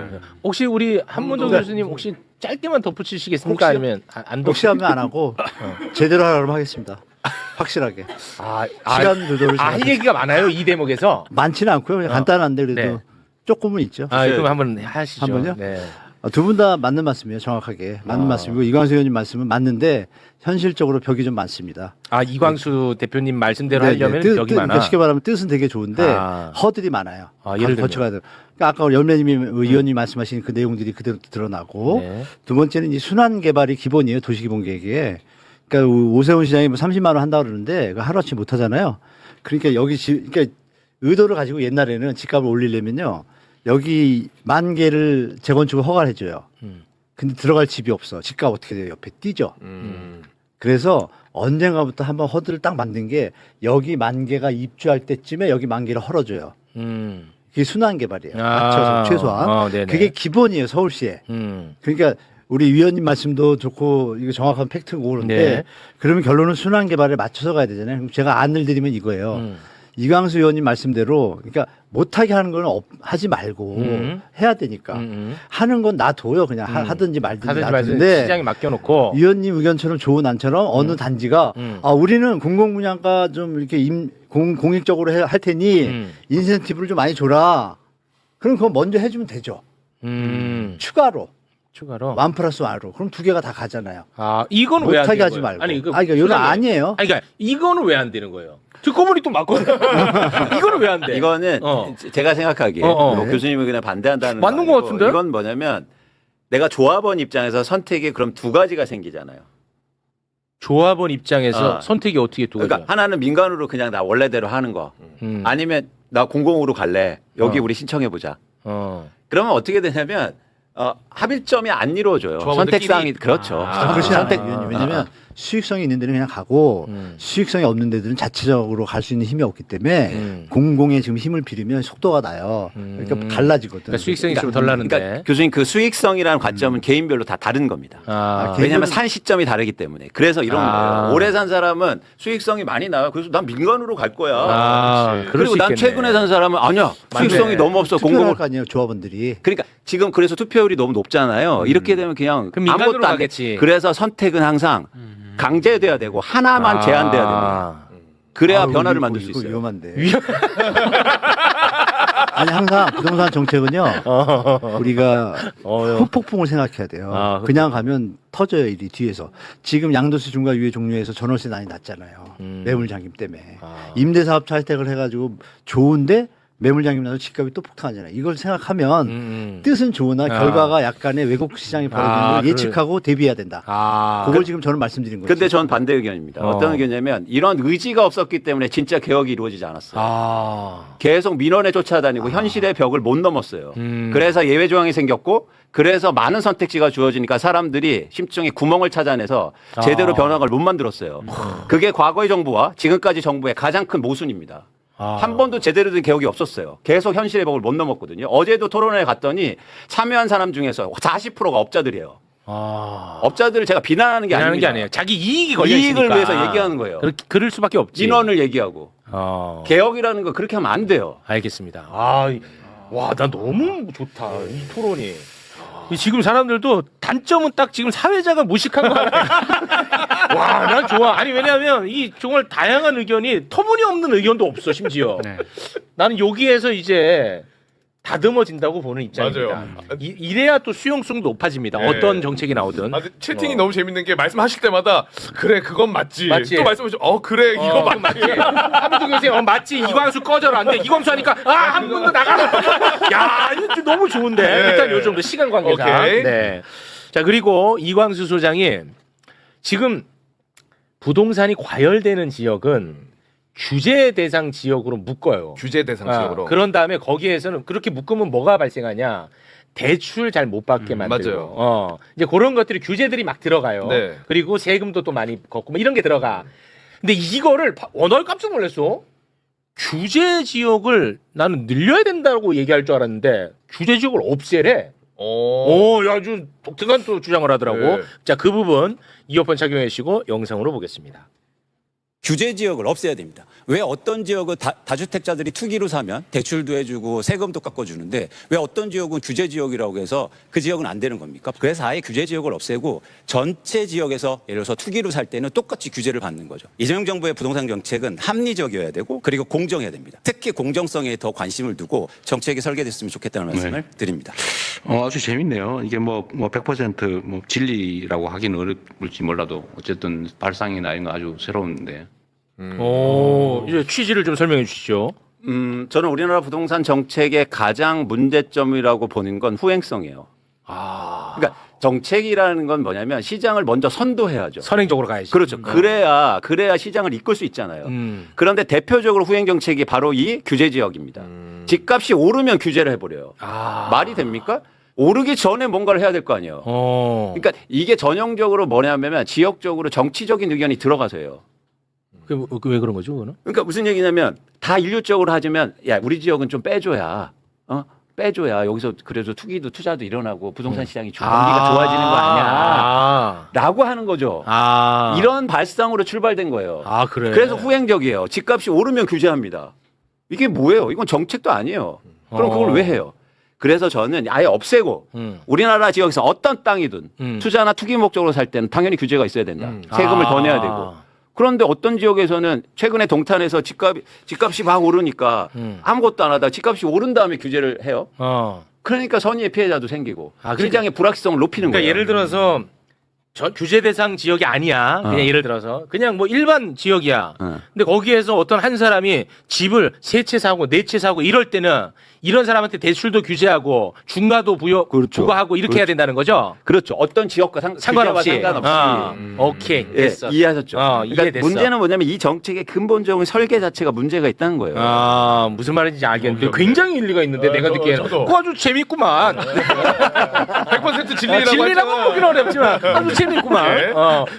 Speaker 3: 혹시 우리 한문정 교수님 혹시 짧게만 덧붙이시겠습니까?
Speaker 5: 혹시-
Speaker 3: 아니면 안
Speaker 5: 혹시 하면 안 하고 제대로 하려면 하겠습니다. 확실하게. 시간 조절을
Speaker 3: 할
Speaker 5: 잘
Speaker 3: 얘기가 많아요 이 대목에서.
Speaker 5: 많지는 않고요. 그냥 간단한데 그래도
Speaker 3: 네.
Speaker 5: 조금은 있죠.
Speaker 3: 그럼 한번 하시죠.
Speaker 5: 한번요?
Speaker 3: 네.
Speaker 5: 두 분 다 맞는 말씀이에요. 정확하게 맞는 말씀이고 이광수 의원님 말씀은 맞는데 현실적으로 벽이 좀 많습니다.
Speaker 3: 이광수 대표님 말씀대로
Speaker 5: 네,
Speaker 3: 하려면
Speaker 5: 네.
Speaker 3: 벽이 많아.
Speaker 5: 그러니까 쉽게 말하면 뜻은 되게 좋은데 허들이 많아요.
Speaker 3: 예를 들면?
Speaker 5: 거쳐가야 돼요. 그러니까 아까 열매님이 의원님 말씀하신 그 내용들이 그대로 드러나고
Speaker 3: 네.
Speaker 5: 두 번째는 이 순환 개발이 기본이에요. 도시기본계획에. 그러니까 오세훈 시장이 뭐 30만 원 한다고 그러는데 그거 하루아침 못 하잖아요. 그러니까 그러니까 의도를 가지고 옛날에는 집값을 올리려면요. 여기 10,000개를 재건축을 허가를 해줘요. 근데 들어갈 집이 없어. 집값 어떻게 돼요? 옆에 뛰죠. 그래서 언젠가부터 한번 허들을 딱 만든 게 여기 10,000개가 입주할 때쯤에 여기 10,000개를 헐어줘요. 그게 순환 개발이에요. 맞춰서 최소한.
Speaker 3: 네네.
Speaker 5: 그게 기본이에요. 서울시에. 그러니까 우리 위원님 말씀도 좋고 이거 정확한 팩트고 그런데
Speaker 3: 네.
Speaker 5: 그러면 결론은 순환 개발에 맞춰서 가야 되잖아요. 그럼 제가 안을 드리면 이거예요. 이광수 의원님 말씀대로 그러니까 못하게 하는 건 하지 말고 해야 되니까 하는 건 놔둬요. 그냥 하든지 말든지 놔두는데
Speaker 3: 시장에 맡겨놓고
Speaker 5: 위원님 의견처럼 좋은 안처럼 어느 단지가 우리는 공공분양가 좀 이렇게 공익적으로 할 테니 인센티브를 좀 많이 줘라. 그럼 그거 먼저 해주면 되죠. 추가로. 1+1로. 그럼 두 개가 다 가잖아요.
Speaker 3: 이건 왜 안
Speaker 5: 못하게
Speaker 3: 되는
Speaker 5: 하지
Speaker 3: 거예요?
Speaker 5: 말고.
Speaker 3: 아니 이거
Speaker 5: 그러니까 이건 아니에요.
Speaker 3: 그러니까 이거는 왜 안 되는 거예요? 듣고 보니 또 맞거든. 이거는 왜 안 돼?
Speaker 4: 이거는 제가 생각하기에 뭐
Speaker 3: 네.
Speaker 4: 교수님이 그냥 반대한다는
Speaker 3: 맞는
Speaker 4: 거
Speaker 3: 것
Speaker 4: 아니고
Speaker 3: 같은데?
Speaker 4: 이건 뭐냐면 내가 조합원 입장에서 선택이 그럼 두 가지가 생기잖아요.
Speaker 3: 조합원 입장에서 선택이 어떻게 두 가지야?
Speaker 4: 그러니까 하나는 민간으로 그냥 나 원래대로 하는 거. 아니면 나 공공으로 갈래. 여기 우리 신청해 보자. 그러면 어떻게 되냐면 합의점이 안 이루어져요.
Speaker 6: 조합원들끼리?
Speaker 4: 선택사항이 그렇죠.
Speaker 5: 그렇지 않아요. 왜냐면 수익성이 있는 데는 그냥 가고 수익성이 없는 데들은 자체적으로 갈 수 있는 힘이 없기 때문에 공공의 지금 힘을 빌리면 속도가 나요. 그러니까 갈라지거든.
Speaker 3: 그러니까 수익성이 좀 덜 나는데.
Speaker 4: 그러니까 교수님 그 수익성이라는 관점은 개인별로 다 다른 겁니다. 왜냐하면 산 시점이 다르기 때문에. 그래서 이런 거예요. 오래 산 사람은 수익성이 많이 나요. 그래서 난 민간으로 갈 거야.
Speaker 3: 그럴
Speaker 4: 그리고
Speaker 3: 수
Speaker 4: 난
Speaker 3: 있겠네.
Speaker 4: 최근에 산 사람은 아니야. 수익성이 너무 없어.
Speaker 5: 투표할
Speaker 4: 공공을.
Speaker 5: 거 아니에요. 조합원들이.
Speaker 4: 그러니까 지금 그래서 투표율이 너무 높잖아요. 이렇게 되면 그냥
Speaker 3: 그럼 민간으로
Speaker 4: 아무것도 안 돼.
Speaker 3: 가겠지.
Speaker 4: 그래서 선택은 항상 강제돼야 되고 하나만 제한돼야 됩니다. 그래야 변화를 만들 수
Speaker 5: 이거
Speaker 4: 있어요.
Speaker 5: 위험한데. 아니 항상 부동산 정책은요. 우리가 후폭풍을 생각해야 돼요. 그냥 가면 터져요 일이 뒤에서. 지금 양도세 중과 유예 종류에서 전월세 난이 났잖아요. 매물잠금 때문에. 임대사업자 혜택을 해가지고 좋은데 매물잠금 나서 집값이 또 폭탄하잖아요. 이걸 생각하면 뜻은 좋으나 결과가 약간의 왜곡 시장이 벌어지는 걸 예측하고 대비해야 된다. 그걸 지금 저는 말씀드린 거죠.
Speaker 4: 근데 전 반대 의견입니다. 어떤 의견이냐면 이런 의지가 없었기 때문에 진짜 개혁이 이루어지지 않았어요. 계속 민원에 쫓아다니고 현실의 벽을 못 넘었어요. 그래서 예외 조항이 생겼고 그래서 많은 선택지가 주어지니까 사람들이 심층의 구멍을 찾아내서 제대로 변화를 못 만들었어요. 그게 과거의 정부와 지금까지 정부의 가장 큰 모순입니다. 한 번도 제대로 된 개혁이 없었어요. 계속 현실의 벽을 못 넘었거든요. 어제도 토론회에 갔더니 참여한 사람 중에서 40%가 업자들이에요. 업자들을 제가 비난하는 게
Speaker 3: 비난하는 게
Speaker 4: 아닙니다.
Speaker 3: 아니에요. 자기 이익이 걸려 있으니까.
Speaker 4: 이익을 위해서 얘기하는 거예요.
Speaker 3: 그럴 수밖에 없지.
Speaker 4: 민원을 얘기하고 개혁이라는 거 그렇게 하면 안 돼요.
Speaker 3: 알겠습니다. 와, 나 너무 좋다. 이 토론이. 지금 사람들도 단점은 딱 지금 사회자가 무식한 거 같아. 와, 난 좋아. 아니, 왜냐하면 이 정말 다양한 의견이 터무니없는 의견도 없어, 심지어. 나는 여기에서 이제 다듬어진다고 보는 입장입니다.
Speaker 6: 맞아요.
Speaker 3: 이래야 또 수용성도 높아집니다.
Speaker 6: 네.
Speaker 3: 어떤 정책이 나오든.
Speaker 6: 근데 채팅이 너무 재밌는 게 말씀하실 때마다 그래 그건 맞지.
Speaker 3: 맞지.
Speaker 6: 또 말씀하시죠. 그래 이거 맞지.
Speaker 3: 한분도 계세요. 맞지. 이광수 꺼져라. 근데 이광수 하니까 한 분도 나가라. 야, 이거 좀 너무 좋은데.
Speaker 6: 네.
Speaker 3: 일단 요 정도 시간 관계상.
Speaker 6: 오케이.
Speaker 3: 네. 자, 그리고 이광수 소장이 지금 부동산이 과열되는 지역은 규제 대상 지역으로 묶어요.
Speaker 6: 규제 대상 지역으로.
Speaker 3: 그런 다음에 거기에서는 그렇게 묶으면 뭐가 발생하냐? 대출 잘 못 받게 만들고.
Speaker 6: 맞아요.
Speaker 3: 이제 그런 것들이 규제들이 막 들어가요.
Speaker 6: 네.
Speaker 3: 그리고 세금도 또 많이 걷고 뭐 이런 게 들어가. 근데 이거를 나 깜짝 놀랐어. 규제 지역을 나는 늘려야 된다고 얘기할 줄 알았는데 규제 지역을 없애래. 아주 독특한 또 주장을 하더라고.
Speaker 6: 네.
Speaker 3: 자, 그 부분 이어폰 착용해 주시고 영상으로 보겠습니다.
Speaker 1: 규제 지역을 없애야 됩니다. 왜 어떤 지역은 다주택자들이 투기로 사면 대출도 해주고 세금도 깎아주는데 왜 어떤 지역은 규제 지역이라고 해서 그 지역은 안 되는 겁니까? 그래서 아예 규제 지역을 없애고 전체 지역에서 예를 들어서 투기로 살 때는 똑같이 규제를 받는 거죠. 이재명 정부의 부동산 정책은 합리적이어야 되고 그리고 공정해야 됩니다. 특히 공정성에 더 관심을 두고 정책이 설계됐으면 좋겠다는 말씀을 드립니다.
Speaker 7: 아주 재밌네요. 이게 뭐 100% 뭐 진리라고 하기는 어렵을지 몰라도 어쨌든 발상이나 이런 거 아주 새로운데.
Speaker 3: 이제 취지를 좀 설명해 주시죠.
Speaker 4: 저는 우리나라 부동산 정책의 가장 문제점이라고 보는 건 후행성이에요. 그러니까 정책이라는 건 뭐냐면 시장을 먼저 선도해야죠.
Speaker 3: 선행적으로 가야지.
Speaker 4: 그렇죠. 그래야 시장을 이끌 수 있잖아요. 그런데 대표적으로 후행 정책이 바로 이 규제 지역입니다. 집값이 오르면 규제를 해버려요. 말이 됩니까? 오르기 전에 뭔가를 해야 될 거 아니에요. 그러니까 이게 전형적으로 뭐냐면 지역적으로 정치적인 의견이 들어가서요.
Speaker 3: 왜 그런 거죠, 그거는?
Speaker 4: 그러니까 무슨 얘기냐면 다 인류적으로 하자면 야 우리 지역은 좀 빼줘야 빼줘야 여기서 그래도 투자도 일어나고 부동산 시장이 경기가 좋아지는 거 아니야 라고 하는 거죠. 이런 발상으로 출발된 거예요.
Speaker 3: 그래.
Speaker 4: 그래서 후행적이에요. 집값이 오르면 규제합니다. 이게 뭐예요? 이건 정책도 아니에요. 그럼 그걸 왜 해요? 그래서 저는 아예 없애고 우리나라 지역에서 어떤 땅이든 투자나 투기 목적으로 살 때는 당연히 규제가 있어야 된다. 세금을 더 내야 되고. 그런데 어떤 지역에서는 최근에 동탄에서 집값이 막 오르니까 아무것도 안 하다가 집값이 오른 다음에 규제를 해요. 그러니까 선의의 피해자도 생기고 시장의 불확실성을 높이는
Speaker 3: 그러니까
Speaker 4: 거예요.
Speaker 3: 예를 들어서 규제 대상 지역이 아니야. 그냥 예를 들어서 그냥 뭐 일반 지역이야. 근데 거기에서 어떤 한 사람이 집을 3채 사고 4채 사고 이럴 때는 이런 사람한테 대출도 규제하고 중과도 부과하고 이렇게 해야 된다는 거죠.
Speaker 4: 그렇죠. 어떤 지역과
Speaker 3: 상관없이. 오케이.
Speaker 4: 예,
Speaker 3: 됐어.
Speaker 4: 이해하셨죠. 그러니까
Speaker 3: 이해됐어.
Speaker 4: 문제는 뭐냐면 이 정책의 근본적인 설계 자체가 문제가 있다는 거예요.
Speaker 3: 무슨 말인지 알겠는데 굉장히 일리가 있는데 내가 듣기에는 그거 아주 재밌구만.
Speaker 6: 100% 진리라고
Speaker 3: 진리라고
Speaker 6: 했잖아.
Speaker 3: 보기는 어렵지만 아주 재밌구만.
Speaker 6: 네.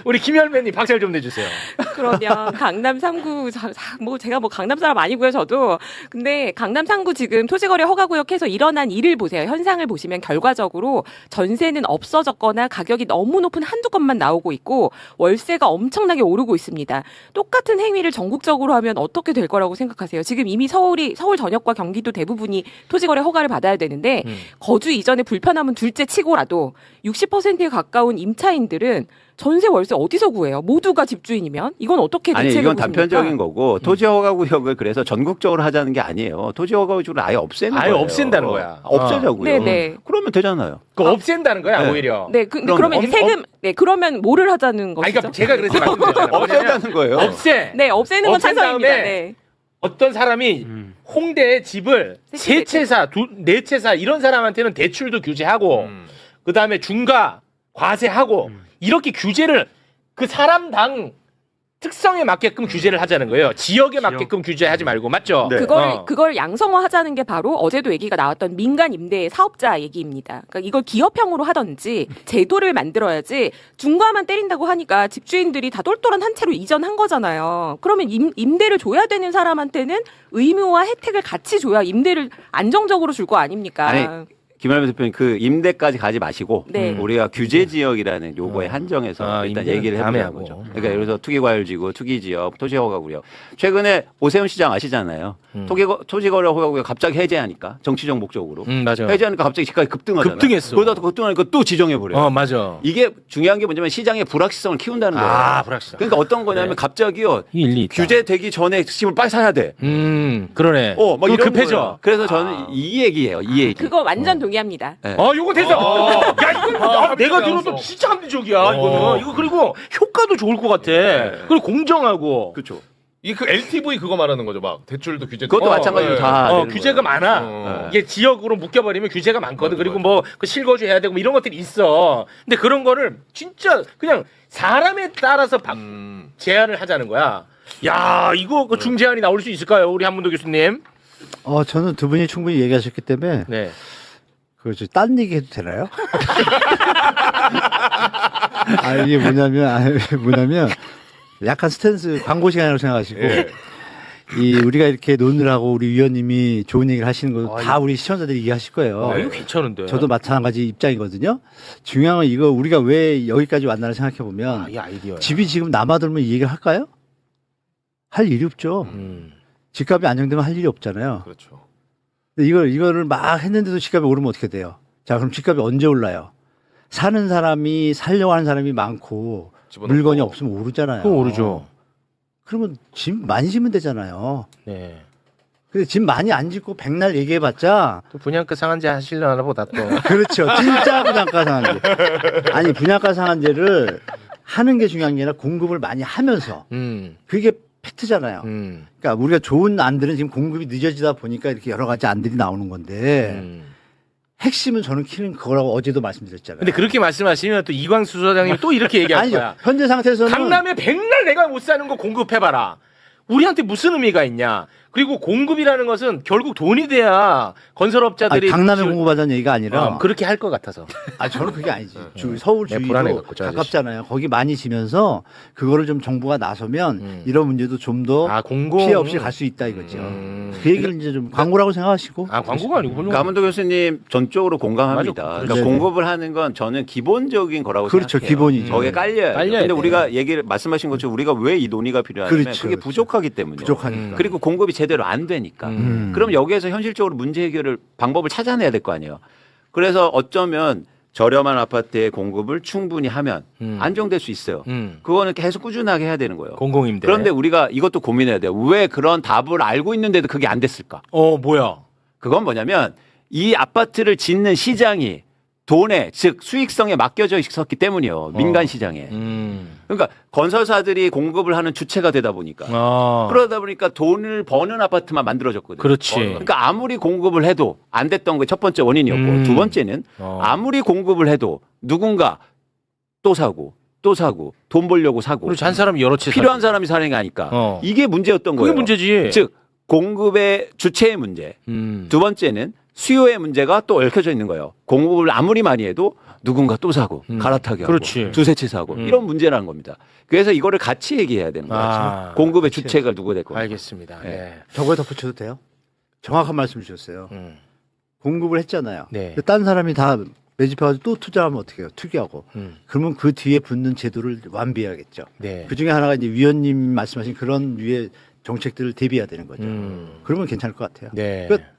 Speaker 3: 우리 김열매님 박살 좀 내주세요.
Speaker 2: 그러면 강남 3구 뭐 제가 뭐 강남 사람 아니고요 저도. 근데 강남 3구 지금 토지거래 허가구역에서 일어난 일을 보세요. 현상을 보시면 결과적으로 전세는 없어졌거나 가격이 너무 높은 한두 건만 나오고 있고 월세가 엄청나게 오르고 있습니다. 똑같은 행위를 전국적으로 하면 어떻게 될 거라고 생각하세요? 지금 이미 서울 전역과 경기도 대부분이 토지거래 허가를 받아야 되는데 거주 이전에 불편함은 둘째 치고라도 60%에 가까운 임차인들은 전세 월세 어디서 구해요? 모두가 집주인이면 이건 어떻게
Speaker 4: 아니
Speaker 2: 대책을
Speaker 4: 이건
Speaker 2: 보십니까?
Speaker 4: 단편적인 거고 토지허가구역을 그래서 전국적으로 하자는 게 아니에요. 토지허가구역을 아예 없애는
Speaker 3: 아예
Speaker 4: 거예요.
Speaker 3: 없앤다는 거야.
Speaker 4: 없애자고요.
Speaker 2: 네네.
Speaker 4: 그러면 되잖아요.
Speaker 3: 그거 없앤다는 거야
Speaker 4: 네.
Speaker 3: 오히려.
Speaker 2: 네, 그러면 이제 세금, 네, 그러면 뭐를 하자는 거죠?
Speaker 3: 아니, 그러니까 제가 그래서 말씀드렸잖아요.
Speaker 4: 없애자는 거예요.
Speaker 3: 없애.
Speaker 2: 네, 없애는 건
Speaker 3: 없앤
Speaker 2: 찬성입니다.
Speaker 3: 다음에
Speaker 2: 네.
Speaker 3: 어떤 사람이 홍대에 집을
Speaker 2: 세 채,
Speaker 3: 3채 사, 4채 사 이런 사람한테는 대출도 규제하고 그 다음에 중과 과세하고 이렇게 규제를 그 사람당 특성에 맞게끔 규제를 하자는 거예요. 지역에 맞게끔 규제하지 말고 맞죠?
Speaker 4: 네.
Speaker 2: 그걸 양성화하자는 게 바로 어제도 얘기가 나왔던 민간 임대 사업자 얘기입니다. 그러니까 이걸 기업형으로 하든지 제도를 만들어야지 중과만 때린다고 하니까 집주인들이 다 똘똘한 한 채로 이전한 거잖아요. 그러면 임대를 줘야 되는 사람한테는 의무와 혜택을 같이 줘야 임대를 안정적으로 줄 거 아닙니까?
Speaker 4: 아니, 김할매 대표님 그 임대까지 가지 마시고
Speaker 2: 네.
Speaker 4: 우리가 규제 지역이라는 요거에 한정해서 일단
Speaker 3: 임대는
Speaker 4: 얘기를
Speaker 3: 다음에
Speaker 4: 해보자는
Speaker 3: 하고.
Speaker 4: 거죠. 그러니까 예를 들어서 투기과열지구, 투기지역, 토지허가구역. 최근에 오세훈 시장 아시잖아요. 토지거래 허가구역 갑자기 해제하니까 정치적 목적으로
Speaker 3: 맞아.
Speaker 4: 해제하니까 갑자기 집값이 급등하잖아요.
Speaker 3: 급등했어.
Speaker 4: 그러다 급등하니까 또 지정해버려요.
Speaker 3: 맞아.
Speaker 4: 이게 중요한 게 뭐냐면 시장의 불확실성을 키운다는 거예요.
Speaker 3: 불확실성.
Speaker 4: 그러니까 어떤 거냐면 갑자기요
Speaker 3: 일리 있다.
Speaker 4: 규제되기 전에 집을 빨리 사야 돼.
Speaker 3: 그러네.
Speaker 4: 뭐
Speaker 3: 그거
Speaker 4: 이런
Speaker 3: 급해져.
Speaker 4: 거예요. 그래서 저는 이 얘기예요. 이 얘기.
Speaker 2: 그거 완전 동의합니다.
Speaker 4: 네.
Speaker 3: 요거 됐어. 야, 이거 내가 들어도 진짜 합리적이야, 이거는. 이거 그리고 효과도 좋을 것 같아. 그리고 공정하고.
Speaker 4: 그렇죠.
Speaker 6: 이 그 LTV 그거 말하는 거죠. 막 대출도 규제.
Speaker 4: 그것도 마찬가지로 다 되는
Speaker 3: 규제가
Speaker 4: 거예요.
Speaker 3: 많아. 이게 지역으로 묶여버리면 규제가 많거든. 그리고 뭐 그 실거주 해야 되고 뭐 이런 것들이 있어. 근데 그런 거를 진짜 그냥 사람에 따라서 제한을 하자는 거야. 야, 이거 그 중제안이 나올 수 있을까요, 우리 한문도 교수님?
Speaker 5: 저는 두 분이 충분히 얘기하셨기 때문에
Speaker 3: 네.
Speaker 5: 딴 얘기 해도 되나요? 이게 뭐냐면 약간 스탠스 광고 시간이라고 생각하시고 우리가 이렇게 논의하고 우리 위원님이 좋은 얘기를 하시는 거 다 우리 시청자들이 이해하실 거예요.
Speaker 3: 이거 괜찮은데.
Speaker 5: 저도 마찬가지 입장이거든요. 중요한 건 이거 우리가 왜 여기까지 왔나를 생각해 보면
Speaker 3: 이 아이디어야.
Speaker 5: 집이 지금 남아돌면 이 얘기를 할까요? 할 일이 없죠. 집값이 안정되면 할 일이 없잖아요.
Speaker 6: 그렇죠.
Speaker 5: 근데 이거를 막 했는데도 집값이 오르면 어떻게 돼요? 자, 그럼 집값이 언제 올라요? 사는 사람이 살려고 하는 사람이 많고
Speaker 6: 집어넣고.
Speaker 5: 물건이 없으면 오르잖아요.
Speaker 3: 그거 오르죠.
Speaker 5: 그러면 집 많이 지면 되잖아요.
Speaker 3: 네.
Speaker 5: 근데 집 많이 안 짓고 백날 얘기해봤자
Speaker 3: 또 분양가 상한제 하시려나 보다 또.
Speaker 5: 그렇죠. 진짜 분양가 상한제. 아니 분양가 상한제를 하는 게 중요한 게 아니라 공급을 많이 하면서 그게 팩트잖아요. 그러니까 우리가 좋은 안들은 지금 공급이 늦어지다 보니까 이렇게 여러 가지 안들이 나오는 건데 핵심은 저는 키는 그거라고 어제도 말씀드렸잖아요.
Speaker 3: 근데 그렇게 말씀하시면 또 이광수 소장님이 또 이렇게 얘기할
Speaker 5: 아니죠.
Speaker 3: 거야.
Speaker 5: 현재 상태에서는
Speaker 3: 강남에 백날 내가 못 사는 거 공급해봐라. 우리한테 무슨 의미가 있냐. 그리고 공급이라는 것은 결국 돈이 돼야 건설업자들이
Speaker 5: 강남에 공급하자는 얘기가 아니라
Speaker 3: 그렇게 할 것 같아서.
Speaker 5: 저는 그게 아니지. 서울
Speaker 3: 내
Speaker 5: 주위도
Speaker 3: 불안해갖고, 저 아저씨.
Speaker 5: 가깝잖아요. 거기 많이 지면서 그거를 좀 정부가 나서면 이런 문제도 좀 더
Speaker 3: 공공
Speaker 5: 피해 없이 갈 수 있다 이거죠. 그 얘기를 이제 좀 광고라고 생각하시고.
Speaker 3: 광고가 아니고 훌륭한
Speaker 4: 가문도 교수님 전적으로 공감합니다.
Speaker 3: 맞아.
Speaker 4: 그러니까
Speaker 5: 네네.
Speaker 4: 공급을 하는 건 저는 기본적인 거라고
Speaker 5: 그렇죠.
Speaker 4: 생각해요.
Speaker 5: 기본이죠.
Speaker 4: 거기에 깔려야
Speaker 3: 깔려야
Speaker 4: 근데
Speaker 3: 돼요.
Speaker 4: 우리가 얘기를 말씀하신 것처럼 우리가 왜 이 논의가 필요하냐면
Speaker 5: 그렇죠,
Speaker 4: 그게
Speaker 5: 그렇죠.
Speaker 4: 부족하기 때문이에요.
Speaker 5: 부족하니까.
Speaker 4: 그리고 공급이 제대로 안 되니까. 그럼 여기에서 현실적으로 문제 해결을 방법을 찾아내야 될 거 아니에요. 그래서 어쩌면 저렴한 아파트의 공급을 충분히 하면 안정될 수 있어요. 그거는 계속 꾸준하게 해야 되는 거예요.
Speaker 3: 공공임대.
Speaker 4: 그런데 우리가 이것도 고민해야 돼요. 왜 그런 답을 알고 있는데도 그게 안 됐을까?
Speaker 3: 뭐야?
Speaker 4: 그건 뭐냐면 이 아파트를 짓는 시장이 돈에 즉 수익성에 맡겨져 있었기 때문이요. 민간 시장에. 그러니까 건설사들이 공급을 하는 주체가 되다 보니까 그러다 보니까 돈을 버는 아파트만 만들어졌거든요.
Speaker 3: 그렇지.
Speaker 4: 그러니까 아무리 공급을 해도 안 됐던 게 첫 번째 원인이었고 두 번째는 아무리 공급을 해도 누군가 또 사고 또 사고 돈 벌려고 사고
Speaker 3: 그렇지. 한 사람이 여러 채
Speaker 4: 필요한 사람이 사는 게 아니까 이게 문제였던
Speaker 3: 그게
Speaker 4: 거예요.
Speaker 3: 문제지.
Speaker 4: 즉 공급의 주체의 문제. 두 번째는 수요의 문제가 또 얽혀져 있는 거예요. 공급을 아무리 많이 해도 누군가 또 사고 갈아타게 하고
Speaker 3: 그렇지.
Speaker 4: 두세 채 사고 이런 문제라는 겁니다. 그래서 이거를 같이 얘기해야 되는 거예요. 공급의 주체가 누구 될 거예요.
Speaker 3: 알겠습니다. 네.
Speaker 5: 저거에 덧붙여도 돼요? 정확한 말씀 주셨어요. 공급을 했잖아요.
Speaker 3: 네.
Speaker 5: 딴 사람이 다 매집해가지고 또 투자하면 어떻게 해요? 투기하고. 그러면 그 뒤에 붙는 제도를 완비해야겠죠.
Speaker 3: 네.
Speaker 5: 그 중에 하나가 이제 위원님 말씀하신 그런 류의 정책들을 대비해야 되는 거죠. 그러면 괜찮을 것 같아요.
Speaker 3: 네.
Speaker 5: 그러니까